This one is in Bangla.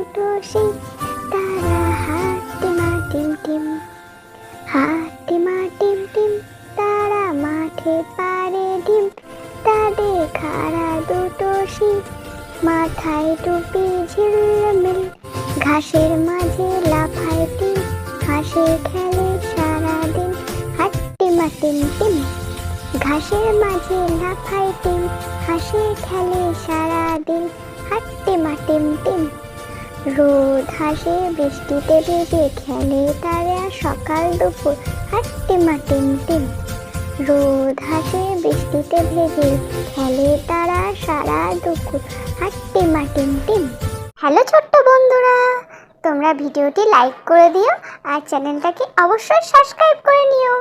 দুটো শিং, তারা হাট্টিমা টিম টিম, হাট্টিমা টিম টিম, তারা মাঠে পারে ডিম। তাদের খাড়া দুটো শিং, মাথায় টুপি ঝিলমিল, ঘাসের মাঝে লাফায় টিম, হাসে খেলে সারাদিন। হাট্টিমা টিম টিম, ঘাসের মাঝে লাফায় টিম, হাসে খেলে সারাদিন। হাট্টিমা টিম টিম, রোদ হাসে বৃষ্টিতে ভিজে, খেলে তারা সকাল দুপুর। হাট্টিমা টিম টিম, রোদ হাসে বৃষ্টিতে ভেজে, খেলে তারা সারা দুপুর। হাট্টিমা টিম টিম। হ্যালো ছোট্ট বন্ধুরা, তোমরা ভিডিওটি লাইক করে দিও আর চ্যানেলটাকে অবশ্যই সাবস্ক্রাইব করে নিও।